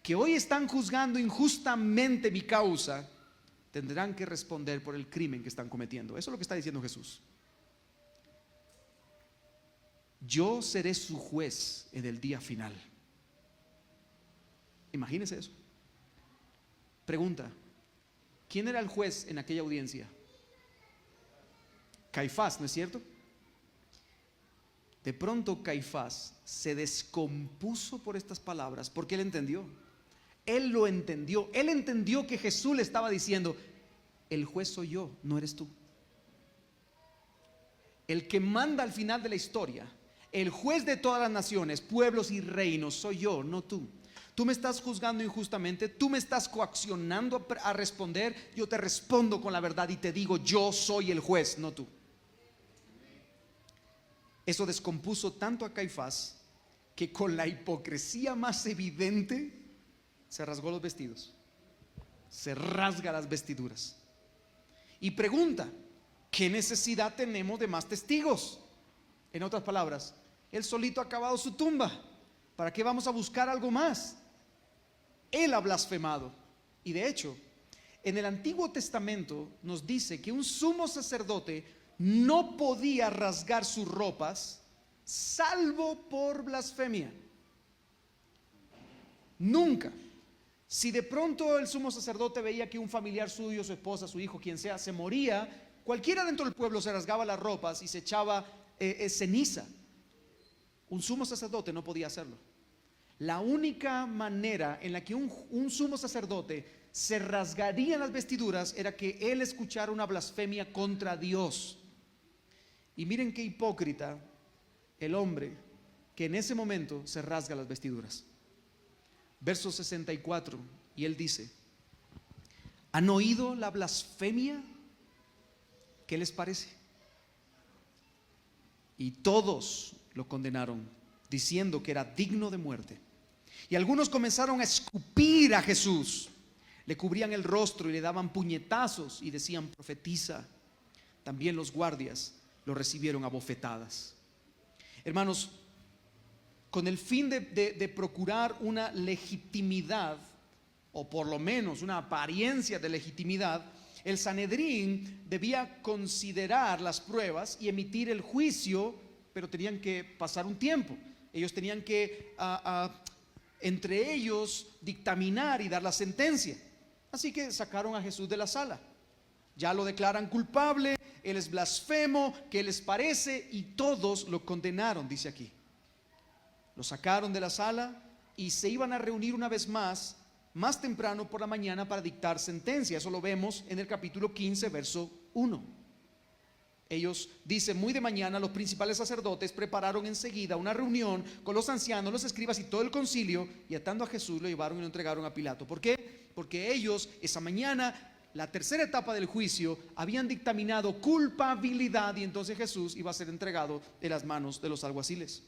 que hoy están juzgando injustamente mi causa, tendrán que responder por el crimen que están cometiendo. Eso es lo que está diciendo Jesús. Yo seré su juez en el día final. Imagínense eso. Pregunta, ¿quién era el juez en aquella audiencia? Caifás, ¿no es cierto? De pronto Caifás se descompuso por estas palabras porque él entendió. Él lo entendió. Él entendió que Jesús le estaba diciendo, el juez soy yo, no eres tú. El que manda al final de la historia, el juez de todas las naciones, pueblos y reinos, soy yo, no tú. Tú me estás juzgando injustamente, tú me estás coaccionando a responder, yo te respondo con la verdad y te digo, yo soy el juez, no tú. Eso descompuso tanto a Caifás que con la hipocresía más evidente se rasgó los vestidos, se rasga las vestiduras y pregunta, ¿qué necesidad tenemos de más testigos? En otras palabras, él solito ha cavado su tumba, ¿para qué vamos a buscar algo más? Él ha blasfemado. Y de hecho, en el Antiguo Testamento nos dice que un sumo sacerdote no podía rasgar sus ropas salvo por blasfemia. Nunca. Si de pronto el sumo sacerdote veía que un familiar suyo, su esposa, su hijo, quien sea, se moría, cualquiera dentro del pueblo se rasgaba las ropas y se echaba ceniza. Un sumo sacerdote no podía hacerlo. La única manera en la que un sumo sacerdote se rasgaría las vestiduras era que él escuchara una blasfemia contra Dios. Y miren qué hipócrita el hombre que en ese momento se rasga las vestiduras. Verso 64, y él dice, ¿han oído la blasfemia? ¿Qué les parece? Y todos lo condenaron, diciendo que era digno de muerte. Y algunos comenzaron a escupir a Jesús, le cubrían el rostro y le daban puñetazos y decían, profetiza. También los guardias lo recibieron a bofetadas. Hermanos, con el fin de procurar una legitimidad, o por lo menos una apariencia de legitimidad, el Sanedrín debía considerar las pruebas y emitir el juicio pero tenían que pasar un tiempo. Ellos tenían que entre ellos dictaminar y dar la sentencia. Así que sacaron a Jesús de la sala. Ya lo declaran culpable, él es blasfemo, ¿qué les parece? Y todos lo condenaron, dice aquí. Lo sacaron de la sala y se iban a reunir una vez más temprano por la mañana para dictar sentencia. Eso lo vemos en el capítulo 15, verso 1. Ellos dicen, muy de mañana los principales sacerdotes prepararon enseguida una reunión con los ancianos, los escribas y todo el concilio, y atando a Jesús lo llevaron y lo entregaron a Pilato. ¿Por qué? Porque ellos esa mañana, la tercera etapa del juicio, habían dictaminado culpabilidad, y entonces Jesús iba a ser entregado en las manos de los alguaciles.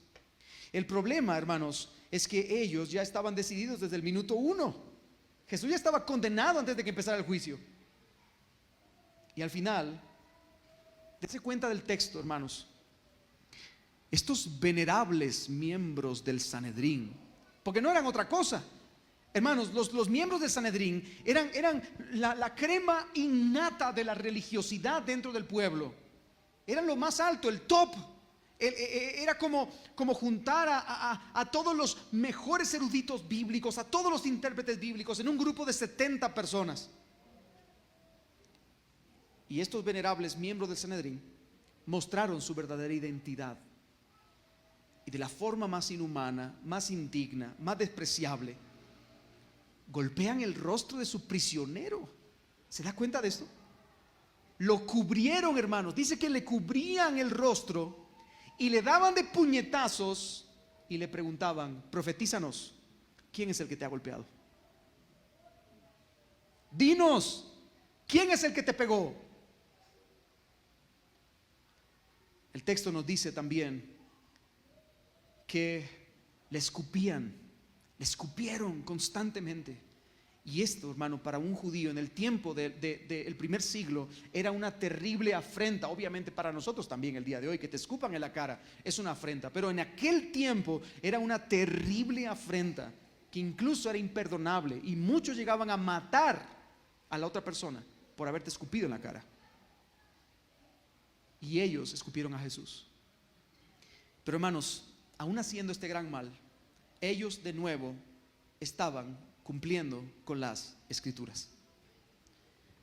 El problema, hermanos, es que ellos ya estaban decididos desde el minuto 1. Jesús ya estaba condenado antes de que empezara el juicio. Y al final, dense cuenta del texto, hermanos. Estos venerables miembros del Sanedrín, porque no eran otra cosa, hermanos, los miembros del Sanedrín eran la crema innata de la religiosidad dentro del pueblo. Eran lo más alto, el top. Era como juntar a todos los mejores eruditos bíblicos, a todos los intérpretes bíblicos en un grupo de 70 personas. Y estos venerables miembros del Sanedrín mostraron su verdadera identidad, y de la forma más inhumana, más indigna, más despreciable, golpean el rostro de su prisionero. ¿Se da cuenta de esto? Lo cubrieron, hermanos. Dice que le cubrían el rostro y le daban de puñetazos y le preguntaban, profetízanos, ¿quién es el que te ha golpeado? Dinos, ¿quién es el que te pegó? El texto nos dice también que le escupieron constantemente. Y esto, hermano, para un judío en el tiempo del primer siglo era una terrible afrenta. Obviamente para nosotros también el día de hoy, que te escupan en la cara es una afrenta, pero en aquel tiempo era una terrible afrenta que incluso era imperdonable, y muchos llegaban a matar a la otra persona por haberte escupido en la cara. Y ellos escupieron a Jesús. Pero, hermanos, aún haciendo este gran mal, ellos de nuevo estaban cumpliendo con las escrituras.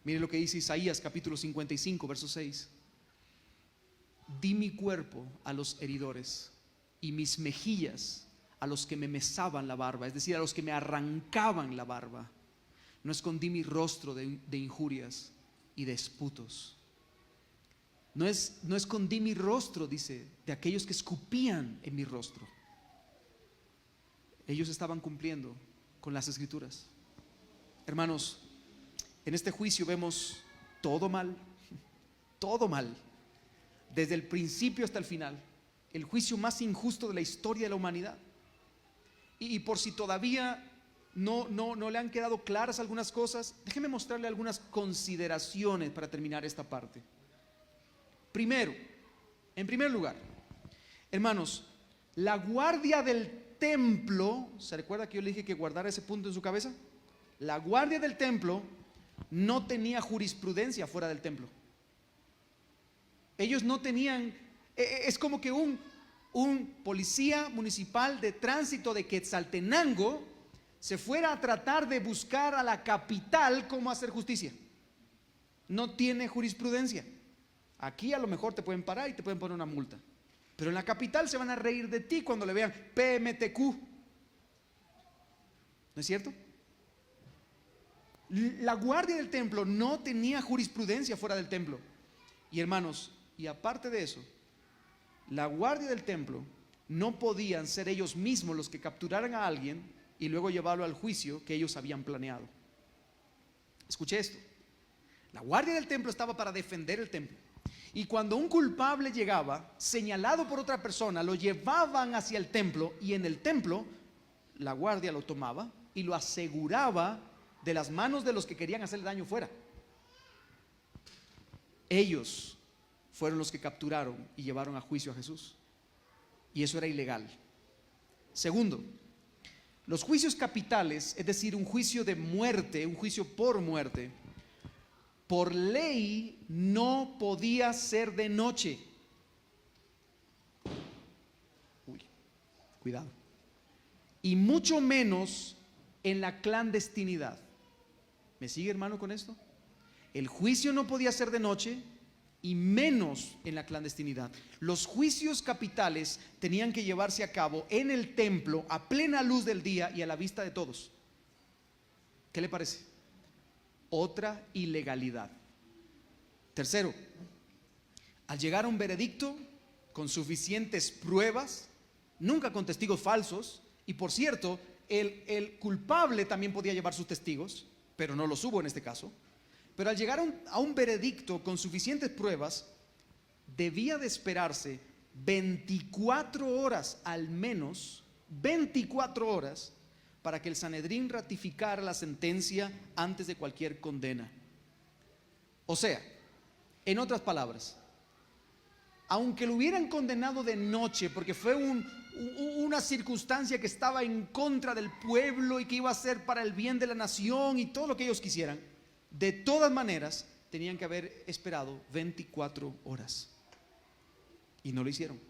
Mire lo que dice Isaías capítulo 55, verso 6. Di mi cuerpo a los heridores y mis mejillas a los que me mesaban la barba, es decir, a los que me arrancaban la barba. No escondí mi rostro de injurias y de esputos. No escondí mi rostro, dice, de aquellos que escupían en mi rostro. Ellos estaban cumpliendo con las escrituras. Hermanos, en este juicio vemos todo mal, desde el principio hasta el final. El juicio más injusto de la historia de la humanidad. Y por si todavía no le han quedado claras algunas cosas, déjeme mostrarle algunas consideraciones para terminar esta parte. Primero, en primer lugar, hermanos, la guardia del templo, ¿se recuerda que yo le dije que guardara ese punto en su cabeza? La guardia del templo no tenía jurisprudencia fuera del templo. Ellos no tenían, es como que un policía municipal de tránsito de Quetzaltenango se fuera a tratar de buscar a la capital cómo hacer justicia. No tiene jurisprudencia. Aquí a lo mejor te pueden parar y te pueden poner una multa, pero en la capital se van a reír de ti cuando le vean PMTQ. ¿No es cierto? La guardia del templo no tenía jurisprudencia fuera del templo. Y hermanos, y aparte de eso, la guardia del templo no podían ser ellos mismos los que capturaran a alguien y luego llevarlo al juicio que ellos habían planeado. Escuche esto. La guardia del templo estaba para defender el templo. Y cuando un culpable llegaba, señalado por otra persona, lo llevaban hacia el templo, y en el templo la guardia lo tomaba y lo aseguraba de las manos de los que querían hacerle daño fuera. Ellos fueron los que capturaron y llevaron a juicio a Jesús, y eso era ilegal. Segundo, los juicios capitales, es decir, un juicio de muerte, un juicio por muerte, por ley no podía ser de noche. Cuidado. Y mucho menos en la clandestinidad. ¿Me sigue, hermano, con esto? El juicio no podía ser de noche y menos en la clandestinidad. Los juicios capitales tenían que llevarse a cabo en el templo a plena luz del día y a la vista de todos. ¿Qué le parece? Otra ilegalidad. Tercero, al llegar a un veredicto con suficientes pruebas, nunca con testigos falsos, y por cierto, el culpable también podía llevar sus testigos, pero no los hubo en este caso. Pero al llegar a un veredicto con suficientes pruebas, debía de esperarse 24 horas al menos, 24 horas, para que el Sanedrín ratificara la sentencia antes de cualquier condena. O sea, en otras palabras, aunque lo hubieran condenado de noche porque fue una circunstancia que estaba en contra del pueblo y que iba a ser para el bien de la nación y todo lo que ellos quisieran, de todas maneras tenían que haber esperado 24 horas y no lo hicieron.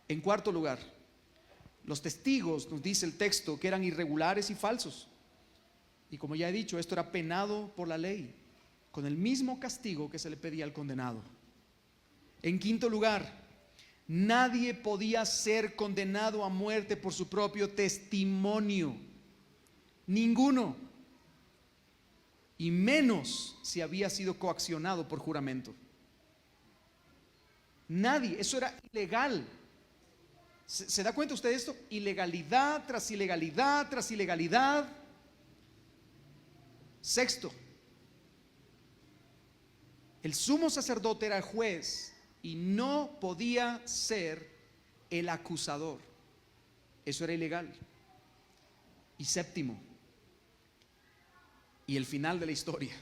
En cuarto lugar, los testigos, nos dice el texto, que eran irregulares y falsos, y como ya he dicho, esto era penado por la ley con el mismo castigo que se le pedía al condenado. En quinto lugar, nadie podía ser condenado a muerte por su propio testimonio, ninguno, y menos si había sido coaccionado por juramento. Nadie, eso era ilegal. ¿Se da cuenta usted de esto? Ilegalidad tras ilegalidad tras ilegalidad. Sexto, el sumo sacerdote era el juez y no podía ser el acusador. Eso era ilegal. Y séptimo, y el final de la historia,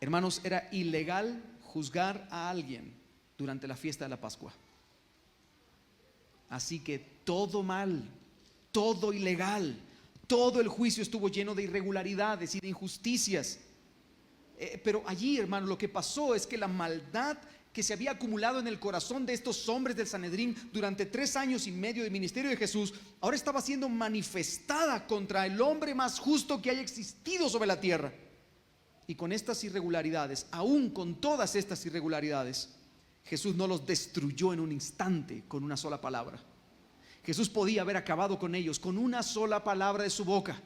hermanos, era ilegal juzgar a alguien durante la fiesta de la Pascua. Así que todo mal, todo ilegal, todo el juicio estuvo lleno de irregularidades y de injusticias. Pero allí, hermano, lo que pasó es que la maldad que se había acumulado en el corazón de estos hombres del Sanedrín durante 3 años y medio de ministerio de Jesús, ahora estaba siendo manifestada contra el hombre más justo que haya existido sobre la tierra. Y con estas irregularidades, aún con todas estas irregularidades, Jesús no los destruyó en un instante con una sola palabra. Jesús podía haber acabado con ellos con una sola palabra de su boca,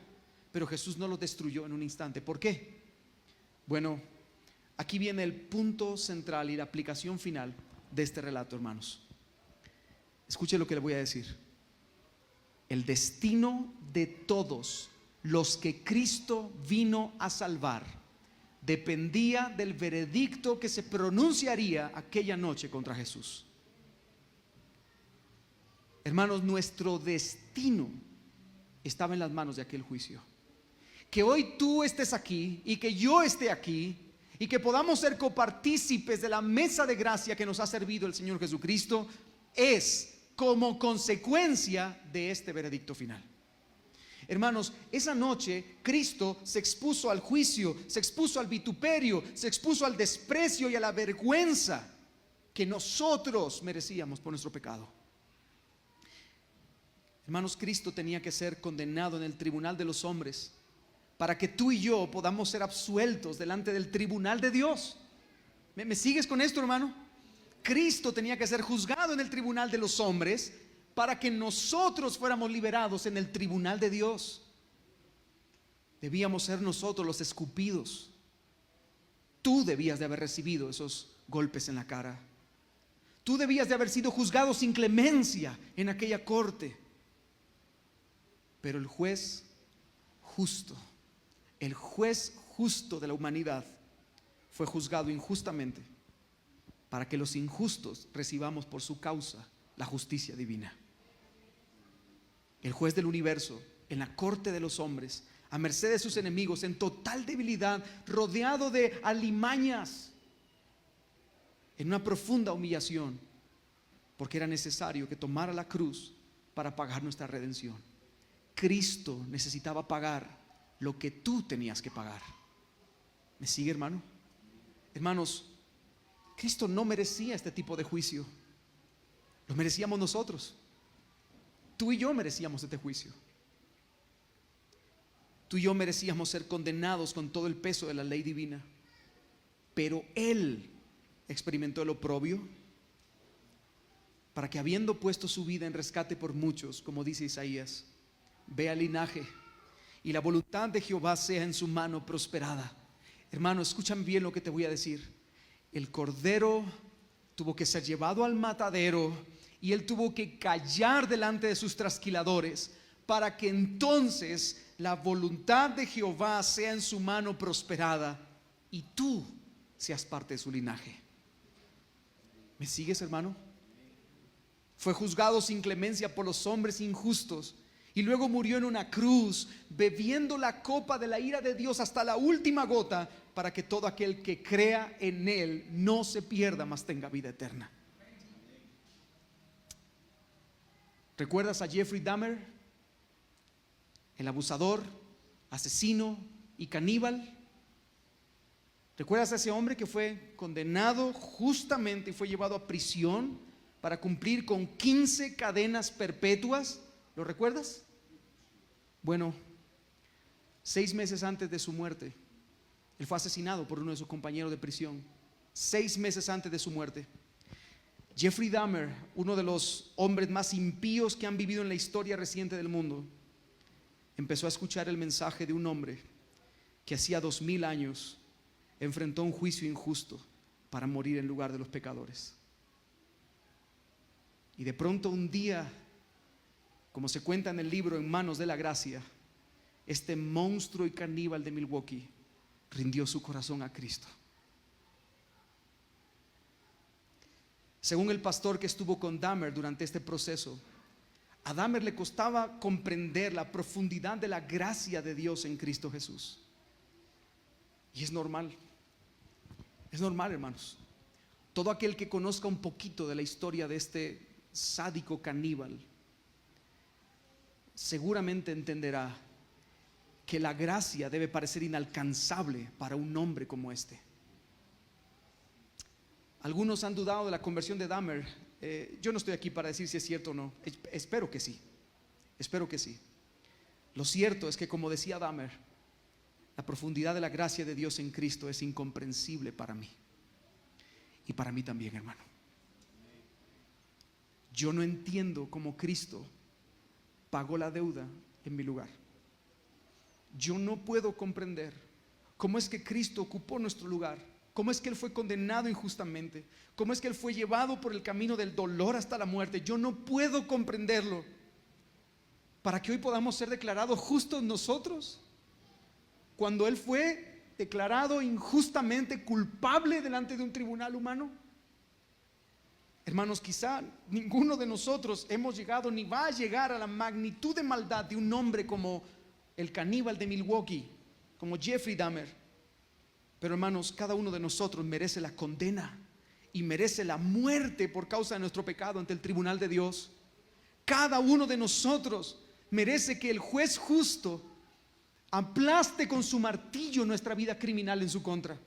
pero Jesús no los destruyó en un instante. ¿Por qué? Bueno, aquí viene el punto central y la aplicación final de este relato, hermanos. Escuche lo que le voy a decir. El destino de todos los que Cristo vino a salvar dependía del veredicto que se pronunciaría aquella noche contra Jesús. Hermanos, nuestro destino estaba en las manos de aquel juicio. Que hoy tú estés aquí y que yo esté aquí y que podamos ser copartícipes de la mesa de gracia que nos ha servido el Señor Jesucristo es como consecuencia de este veredicto final. Hermanos, esa noche Cristo se expuso al juicio, se expuso al vituperio, se expuso al desprecio y a la vergüenza que nosotros merecíamos por nuestro pecado. Hermanos, Cristo tenía que ser condenado en el tribunal de los hombres para que tú y yo podamos ser absueltos delante del tribunal de Dios. ¿Me sigues con esto, hermano? Cristo tenía que ser juzgado en el tribunal de los hombres para que nosotros fuéramos liberados en el tribunal de Dios. Debíamos ser nosotros los escupidos. Tú debías de haber recibido esos golpes en la cara. Tú debías de haber sido juzgado sin clemencia en aquella corte. Pero el juez justo de la humanidad fue juzgado injustamente para que los injustos recibamos por su causa la justicia divina. El juez del universo, en la corte de los hombres, a merced de sus enemigos, en total debilidad, rodeado de alimañas, en una profunda humillación, porque era necesario que tomara la cruz para pagar nuestra redención. Cristo necesitaba pagar lo que tú tenías que pagar. ¿Me sigue, hermano? Hermanos, Cristo no merecía este tipo de juicio. Lo merecíamos nosotros. Tú y yo merecíamos este juicio. Tú y yo merecíamos ser condenados con todo el peso de la ley divina. Pero Él experimentó el oprobio para que, habiendo puesto su vida en rescate por muchos, como dice Isaías, vea el linaje y la voluntad de Jehová sea en su mano prosperada. Hermano, escúchame bien lo que te voy a decir. El cordero tuvo que ser llevado al matadero y él tuvo que callar delante de sus trasquiladores para que entonces la voluntad de Jehová sea en su mano prosperada y tú seas parte de su linaje. ¿Me sigues, hermano? Fue juzgado sin clemencia por los hombres injustos y luego murió en una cruz, bebiendo la copa de la ira de Dios hasta la última gota, para que todo aquel que crea en Él no se pierda, mas tenga vida eterna. ¿Recuerdas a Jeffrey Dahmer? El abusador, asesino y caníbal. ¿Recuerdas a ese hombre que fue condenado justamente y fue llevado a prisión para cumplir con 15 cadenas perpetuas? ¿Lo recuerdas? Bueno, 6 meses antes de su muerte, él fue asesinado por uno de sus compañeros de prisión. 6 meses antes de su muerte, Jeffrey Dahmer, uno de los hombres más impíos que han vivido en la historia reciente del mundo, empezó a escuchar el mensaje de un hombre que hacía 2000 años enfrentó un juicio injusto para morir en lugar de los pecadores. Y de pronto un día, como se cuenta en el libro En manos de la gracia, este monstruo y caníbal de Milwaukee rindió su corazón a Cristo. Según el pastor que estuvo con Dahmer durante este proceso, a Dahmer le costaba comprender la profundidad de la gracia de Dios en Cristo Jesús. Y es normal, hermanos. Todo aquel que conozca un poquito de la historia de este sádico caníbal seguramente entenderá que la gracia debe parecer inalcanzable para un hombre como este. Algunos han dudado de la conversión de Dahmer. Yo no estoy aquí para decir si es cierto o no. Espero que sí. Lo cierto es que, como decía Dahmer, la profundidad de la gracia de Dios en Cristo es incomprensible para mí. Y para mí también, hermano. Yo no entiendo cómo Cristo pagó la deuda en mi lugar. Yo no puedo comprender cómo es que Cristo ocupó nuestro lugar, cómo es que Él fue condenado injustamente, cómo es que Él fue llevado por el camino del dolor hasta la muerte. Yo no puedo comprenderlo para que hoy podamos ser declarados justos nosotros, cuando Él fue declarado injustamente culpable delante de un tribunal humano. Hermanos, quizá ninguno de nosotros hemos llegado ni va a llegar a la magnitud de maldad de un hombre como el caníbal de Milwaukee, como Jeffrey Dahmer. Pero, hermanos, cada uno de nosotros merece la condena y merece la muerte por causa de nuestro pecado ante el tribunal de Dios. Cada uno de nosotros merece que el juez justo aplaste con su martillo nuestra vida criminal en su contra.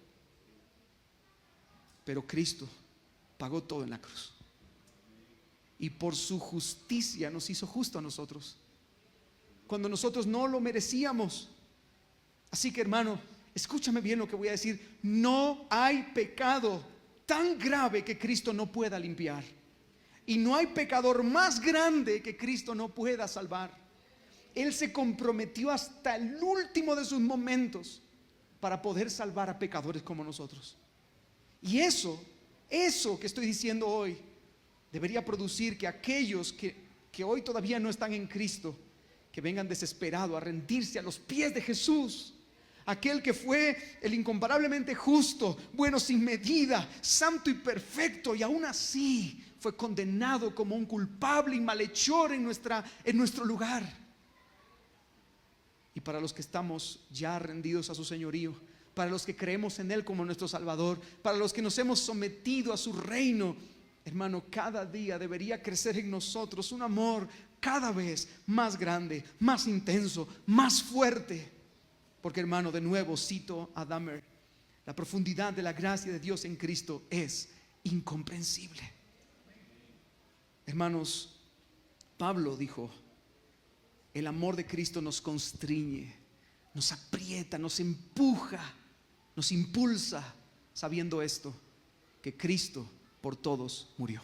Pero Cristo pagó todo en la cruz y por su justicia nos hizo justo a nosotros cuando nosotros no lo merecíamos. Así que, hermano, escúchame bien lo que voy a decir. No hay pecado tan grave que Cristo no pueda limpiar, y no hay pecador más grande que Cristo no pueda salvar. Él se comprometió hasta el último de sus momentos para poder salvar a pecadores como nosotros. Y eso que estoy diciendo hoy debería producir que aquellos que hoy todavía no están en Cristo, que vengan desesperados a rendirse a los pies de Jesús, aquel que fue el incomparablemente justo, bueno sin medida, santo y perfecto, y aún así fue condenado como un culpable y malhechor en nuestro lugar. Y para los que estamos ya rendidos a su señorío, para los que creemos en Él como nuestro Salvador, para los que nos hemos sometido a su reino, hermano, cada día debería crecer en nosotros un amor cada vez más grande, más intenso, más fuerte. Porque, hermano, de nuevo cito a Dahmer: la profundidad de la gracia de Dios en Cristo es incomprensible. Hermanos, Pablo dijo, el amor de Cristo nos constriñe, nos aprieta, nos empuja, nos impulsa, sabiendo esto, que Cristo por todos murió.